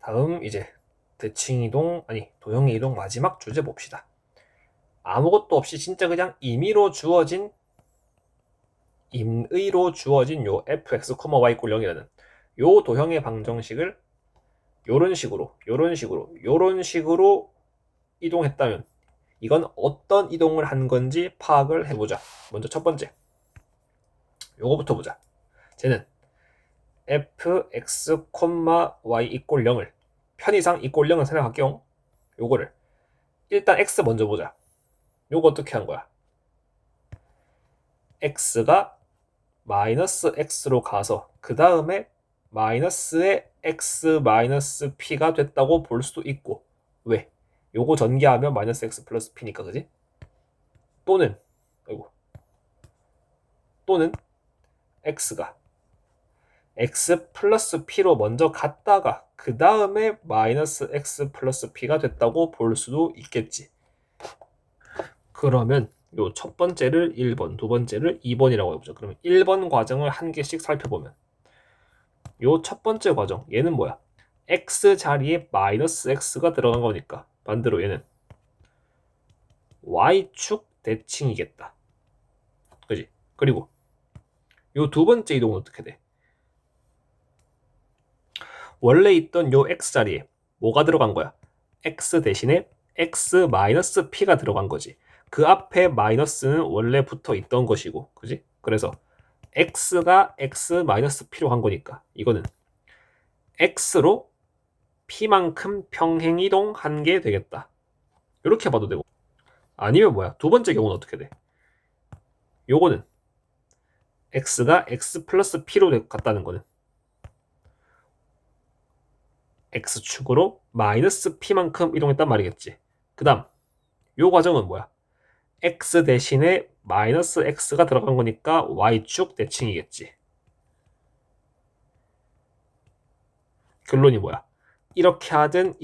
다음 이제 대칭이동 도형의 이동 마지막 주제 봅시다. 아무것도 없이 진짜 그냥 임의로 주어진 요 fx, y = 0이라는 요 도형의 방정식을 요런 식으로 이동했다면 이건 어떤 이동을 한 건지 파악을 해보자. 먼저 첫 번째 요거부터 보자. 쟤는 fx, y = 0을 편의상 = 0을 생각할게요. 요거를 일단 x 먼저 보자. 요거 어떻게 한 거야? x가 마이너스 x로 가서 그 다음에 마이너스의 x 마이너스 p가 됐다고 볼 수도 있고, 왜? 요거 전개하면 마이너스 x 플러스 p니까, 그지? 또는 x가 x 플러스 p로 먼저 갔다가 그 다음에 마이너스 x 플러스 p가 됐다고 볼 수도 있겠지. 그러면 요 첫 번째를 1번, 두 번째를 2번이라고 해보죠. 그러면 1번 과정을 한 개씩 살펴보면 요 첫 번째 과정, 얘는 뭐야? x 자리에 마이너스 x가 들어간 거니까 반대로 얘는 y축 대칭이겠다. 그지? 그리고 요 두 번째 이동은 어떻게 돼? 원래 있던 요 x 자리에 뭐가 들어간 거야? x 대신에 x 마이너스 p가 들어간 거지. 그 앞에 마이너스는 원래 붙어 있던 것이고, 그지? 그래서 x가 x 마이너스 p로 간 거니까 이거는 x로 p만큼 평행이동 한 게 되겠다. 이렇게 봐도 되고, 아니면 뭐야? 두 번째 경우는 어떻게 돼? 요거는 x가 x 플러스 p로 갔다는 거는 x축으로 마이너스 p만큼 이동했단 말이겠지. 그 다음 요 과정은 뭐야? x 대신에 마이너스 x가 들어간 거니까 y축 대칭이겠지. 결론이 뭐야? 이렇게 하든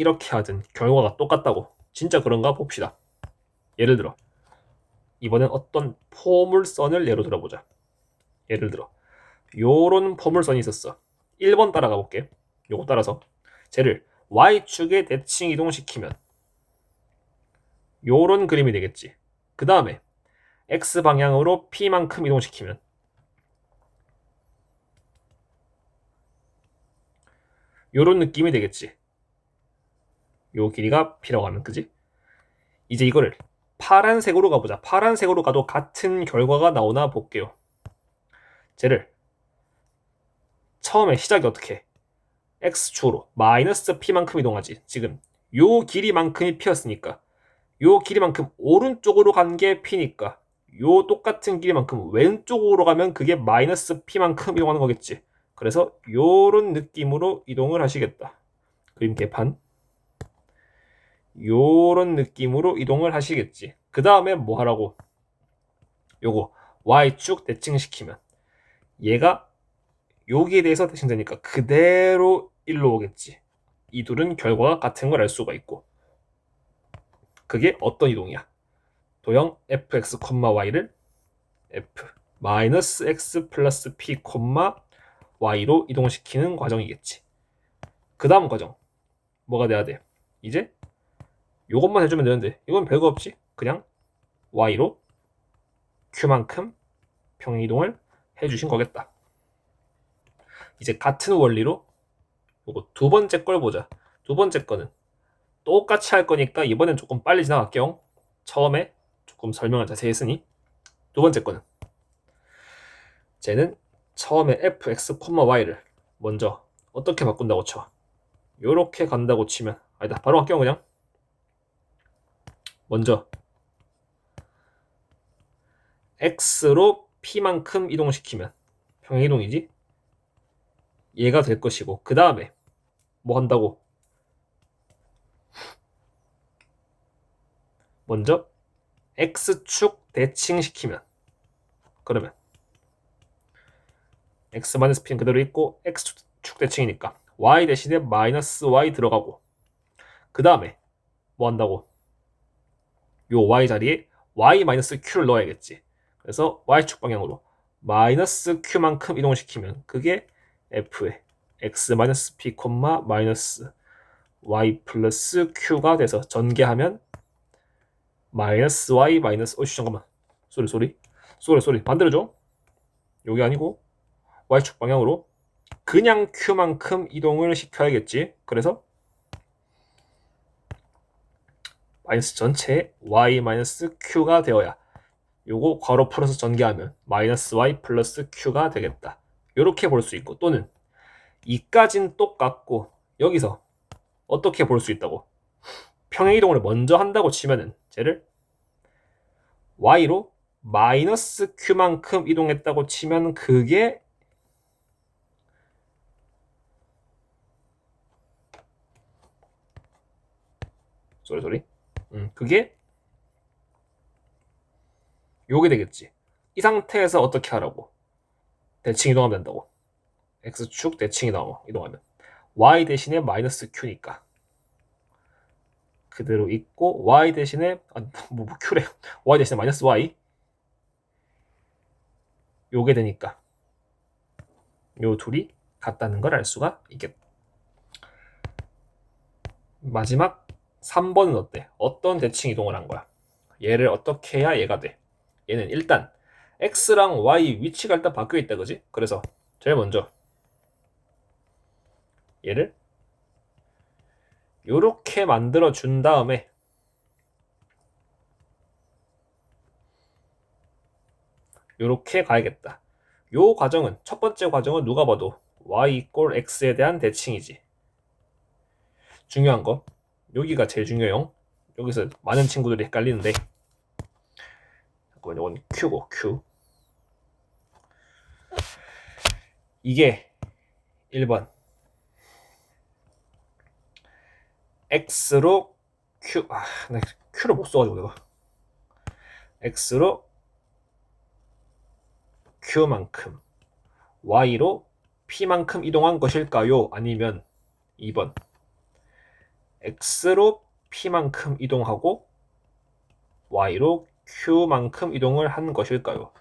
결과가 똑같다고. 진짜 그런가 봅시다. 예를 들어 이번엔 어떤 포물선을 예로 들어보자. 예를 들어 요런 포물선이 있었어. 1번 따라가 볼게. 요거 따라서 쟤를 y축에 대칭 이동시키면 요런 그림이 되겠지. 그 다음에 x방향으로 p만큼 이동시키면 요런 느낌이 되겠지. 요 길이가 p라고 하면, 그지? 이제 이거를 파란색으로 가보자. 파란색으로 가도 같은 결과가 나오나 볼게요. 쟤를 처음에 시작이 어떻게 해? x축으로 마이너스 p만큼 이동하지. 지금 요 길이만큼이 p였으니까 요 길이만큼 오른쪽으로 간 게 p니까 요 똑같은 길이만큼 왼쪽으로 가면 그게 마이너스 p만큼 이동하는 거겠지. 그래서 요런 느낌으로 이동을 하시겠다. 그림 개판. 요런 느낌으로 이동을 하시겠지. 그 다음에 뭐 하라고? 요거 y축 대칭시키면 얘가 여기에 대해서 대칭되니까 그대로 일로 오겠지. 이 둘은 결과가 같은 걸 알 수가 있고, 그게 어떤 이동이야? 도형 fx, y를 f 마이너스 x 플러스 p, y로 이동시키는 과정이겠지. 그 다음 과정 뭐가 돼야 돼? 이제 요것만 해주면 되는데 이건 별거 없지. 그냥 y로 q만큼 평이동을 해주신 거겠다. 이제 같은 원리로 요거 두 번째 걸 보자. 두 번째 거는 똑같이 할 거니까 이번엔 조금 빨리 지나갈게요. 처음에 조금 설명을 자세히 했으니. 두 번째 거는 쟤는 처음에 fx, y를 먼저 어떻게 바꾼다고 쳐? 요렇게 간다고 치면, 아니다, 바로 할게요. 그냥 먼저 x로 p만큼 이동시키면 평행이동이지, 얘가 될 것이고, 그 다음에 뭐 한다고? 먼저 x축 대칭시키면, 그러면 x-p는 그대로 있고 x축 대칭이니까 y 대신에 마이너스 y 들어가고, 그 다음에 뭐 한다고? 요 y 자리에 y-q를 넣어야겠지. 그래서 y축 방향으로 마이너스 q만큼 이동시키면 그게 f의 x-p, 마이너스 y 플러스 q가 돼서 전개하면 마이너스 y 마이너스 잠깐만 소리 반대로죠. 요게 아니고 y축 방향으로 그냥 q만큼 이동을 시켜야겠지. 그래서 마이너스 전체에 y 마이너스 q가 되어야 요거 괄호 풀어서 전개하면 마이너스 y 플러스 q가 되겠다. 요렇게 볼 수 있고, 또는 이까진 똑같고 여기서 어떻게 볼 수 있다고, 평행이동을 먼저 한다고 치면은 쟤를 y로 마이너스 q만큼 이동했다고 치면 그게 그게 요게 되겠지. 이 상태에서 어떻게 하라고? 대칭 이동하면 된다고. x축 대칭 이동하면 y 대신에 마이너스 q니까 그대로 있고, y 대신에 q래. y 대신에 마이너스 y 요게 되니까 요 둘이 같다는 걸 알 수가 있겠다. 마지막 3번은 어때? 어떤 대칭 이동을 한 거야? 얘를 어떻게 해야 얘가 돼? 얘는 일단 x랑 y 위치가 일단 바뀌어 있다, 그지? 그래서 제일 먼저 얘를 요렇게 만들어 준 다음에 요렇게 가야겠다. 요 과정은, 첫 번째 과정은 누가 봐도 y 이꼴 x에 대한 대칭이지. 중요한 거 여기가 제일 중요해요. 여기서 많은 친구들이 헷갈리는데, 이건 q고 q, 이게 1번 x로 q, 나 q를 못 써가지고 내가 x로 q만큼 y로 p만큼 이동한 것일까요? 아니면 2번 x로 p만큼 이동하고 y로 q만큼 이동을 한 것일까요?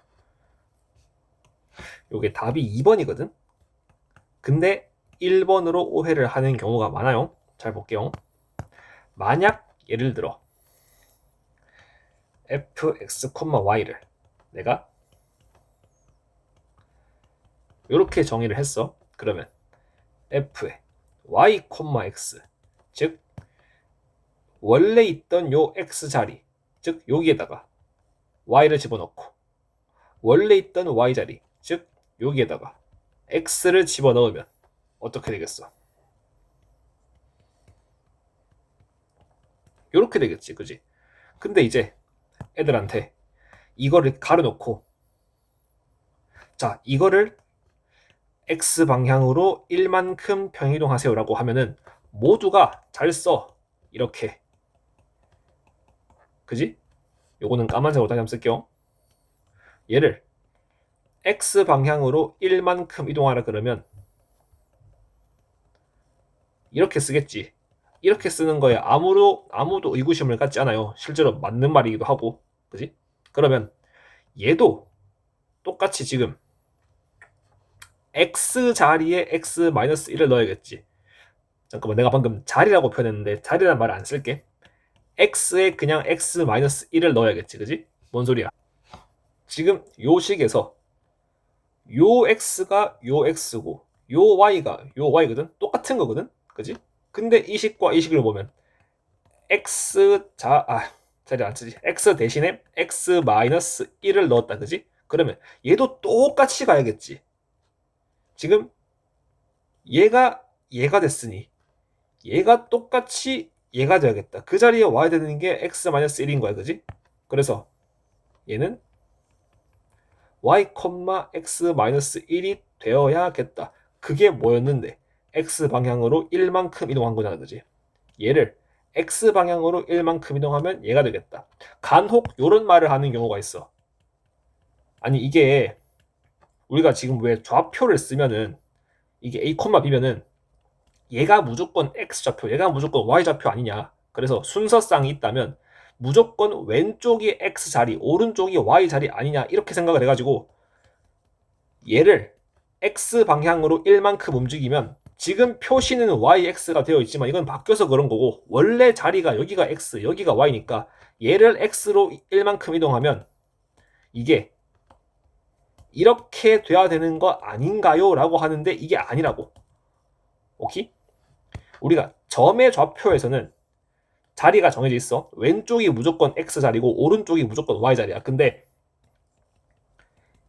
요게 답이 2번이거든. 근데 1번으로 오해를 하는 경우가 많아요. 잘 볼게요. 만약 예를 들어 fx, y를 내가 이렇게 정의를 했어. 그러면 f의 y, x, 즉 원래 있던 요 x 자리, 즉 여기에다가 y를 집어넣고 원래 있던 y 자리, 즉 여기에다가 x를 집어넣으면 어떻게 되겠어? 이렇게 되겠지, 그지? 근데 이제 애들한테 이거를 가려놓고, 자, 이거를 x 방향으로 1만큼 평이동하세요 라고 하면은 모두가 잘 써. 이렇게, 그지? 요거는 까만색으로 다시 한번 쓸게요. 얘를 x 방향으로 1만큼 이동하라 그러면 이렇게 쓰겠지. 이렇게 쓰는 거에 아무도 의구심을 갖지 않아요. 실제로 맞는 말이기도 하고, 그지? 그러면 얘도 똑같이 지금 x 자리에 x-1을 넣어야겠지. 잠깐만, 내가 방금 자리라고 표현했는데 자리란 말을 안 쓸게. x에 그냥 x-1을 넣어야겠지, 그지? 뭔 소리야? 지금 요 식에서 요 x가 요 x고 요 y가 요 y거든. 똑같은 거거든, 그지? 근데 이 식과 이 식을 보면 자리 안 쓰지. x 대신에 x-1을 넣었다, 그지? 그러면 얘도 똑같이 가야겠지. 지금 얘가 됐으니 얘가 똑같이 얘가 돼야겠다. 그 자리에 와야 되는 게 x-1인 거야, 그지? 그래서 얘는 y, x-1이 되어야겠다. 그게 뭐였는데 x 방향으로 1만큼 이동한 거잖아, 그지? 얘를 x 방향으로 1만큼 이동하면 얘가 되겠다. 간혹 요런 말을 하는 경우가 있어. 아니, 이게 우리가 지금 왜 좌표를 쓰면은 이게 a, b면은 얘가 무조건 x좌표, 얘가 무조건 y좌표 아니냐. 그래서 순서상이 있다면 무조건 왼쪽이 x자리, 오른쪽이 y자리 아니냐, 이렇게 생각을 해가지고 얘를 x 방향으로 1만큼 움직이면 지금 표시는 yx가 되어 있지만 이건 바뀌어서 그런 거고 원래 자리가 여기가 x, 여기가 y니까 얘를 x로 1만큼 이동하면 이게 이렇게 돼야 되는 거 아닌가요? 라고 하는데 이게 아니라고. 오케이? 우리가 점의 좌표에서는 자리가 정해져 있어. 왼쪽이 무조건 x 자리고 오른쪽이 무조건 y 자리야. 근데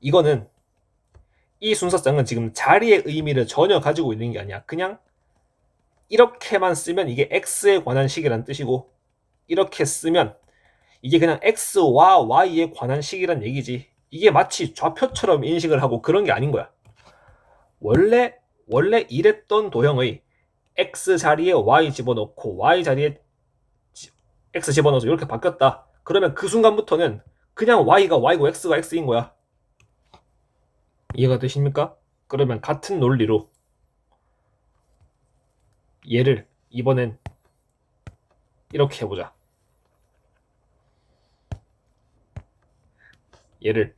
이거는 이 순서상은 지금 자리의 의미를 전혀 가지고 있는 게 아니야. 그냥 이렇게만 쓰면 이게 x에 관한 식이란 뜻이고 이렇게 쓰면 이게 그냥 x와 y에 관한 식이란 얘기지. 이게 마치 좌표처럼 인식을 하고 그런 게 아닌 거야. 원래 이랬던 도형의 x 자리에 y 집어넣고 y 자리에 x 집어넣어서 이렇게 바뀌었다. 그러면 그 순간부터는 그냥 y가 y고 x가 x인 거야. 이해가 되십니까? 그러면 같은 논리로 얘를 이번엔 이렇게 해보자. 얘를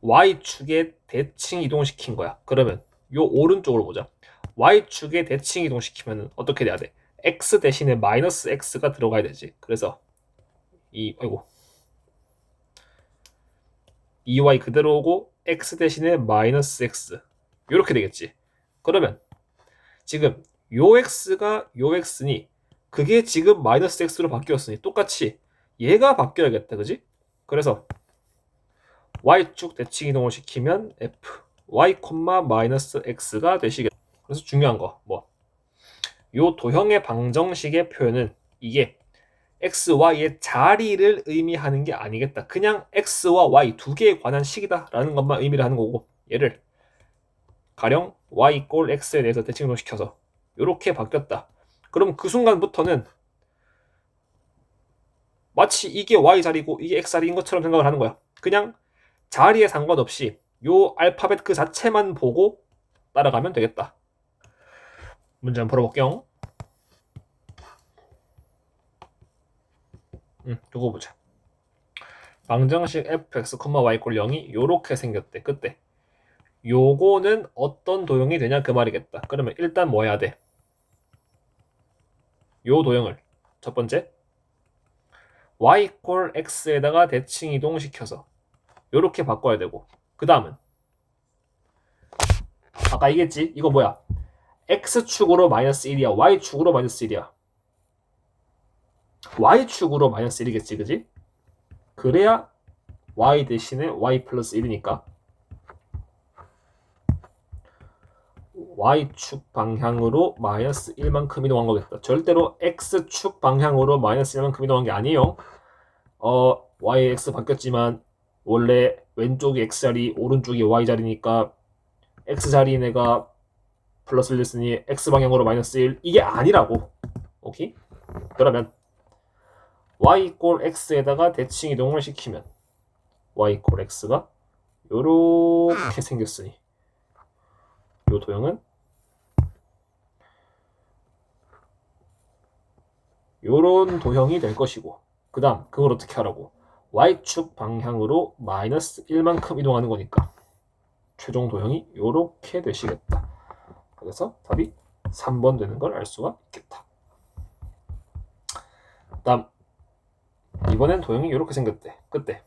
y축에 대칭 이동시킨 거야. 그러면 요 오른쪽으로 보자. y축에 대칭 이동시키면 어떻게 돼야 돼? x 대신에 마이너스 x가 들어가야 되지. 그래서 아이고 2y 그대로 오고 x 대신에 마이너스 x 이렇게 되겠지. 그러면 지금 요 x가 요 x니 그게 지금 마이너스 x로 바뀌었으니 똑같이 얘가 바뀌어야겠다. 그지? 그래서 y축 대칭 이동을 시키면 f y, 마이너스 x가 되시겠다. 그래서 중요한 거 요 도형의 방정식의 표현은 이게 x, y의 자리를 의미하는 게 아니겠다. 그냥 x와 y 두 개에 관한 식이다 라는 것만 의미를 하는 거고 얘를 가령 y 꼴 x에 대해서 대칭 이동시켜서 이렇게 바뀌었다. 그럼 그 순간부터는 마치 이게 y 자리고 이게 x 자리인 것처럼 생각을 하는 거야. 그냥 자리에 상관없이 요 알파벳 그 자체만 보고 따라가면 되겠다. 문제 한번 풀어볼게요. 요거 보자. 방정식 fx, y 꼴 0이 요렇게 생겼대. 그때 요거는 어떤 도형이 되냐 그 말이겠다. 그러면 일단 뭐 해야 돼? 요 도형을 첫 번째 y 꼴 x에다가 대칭 이동시켜서 요렇게 바꿔야 되고 그 다음은 아까 얘기했지? 이거 뭐야? x축으로 마이너스 1이야 y축으로 마이너스 1이야 y축으로 마이너스 1이겠지 그지? 그래야 y 대신에 y 플러스 1이니까 y축 방향으로 마이너스 1만큼 이동한 거겠다. 절대로 x축 방향으로 마이너스 1만큼 이동한 게 아니에요. y, x 바뀌었지만 원래 왼쪽이 x자리 오른쪽이 y자리니까 x자리인 애가 플러스 1 됐으니 x방향으로 마이너스 1 이게 아니라고. 오케이? 그러면 y 꼴 x에다가 대칭 이동을 시키면 y 꼴 x가 요렇게 생겼으니 요 도형은 요런 도형이 될 것이고 그 다음 그걸 어떻게 하라고? y축 방향으로 마이너스 1만큼 이동하는 거니까 최종 도형이 요렇게 되시겠다. 그래서 답이 3번 되는 걸 알 수가 있겠다. 다음 이번엔 도형이 요렇게 생겼대. 그때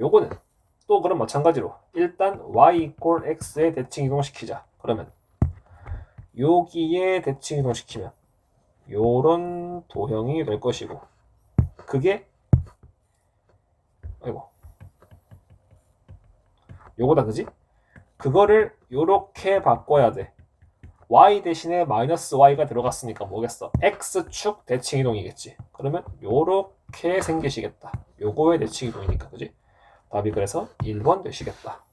요거는 또 그럼 마찬가지로 일단 y 꼴 x에 대칭 이동시키자. 그러면 여기에 대칭 이동시키면 요런 도형이 될 것이고 그게 요거다 그지? 그거를 요렇게 바꿔야 돼. y 대신에 마이너스 y가 들어갔으니까 뭐겠어? x축 대칭 이동이겠지. 그러면 요렇게 생기시겠다. 요거의 대칭 이동이니까 그지? 답이 그래서 1번 되시겠다.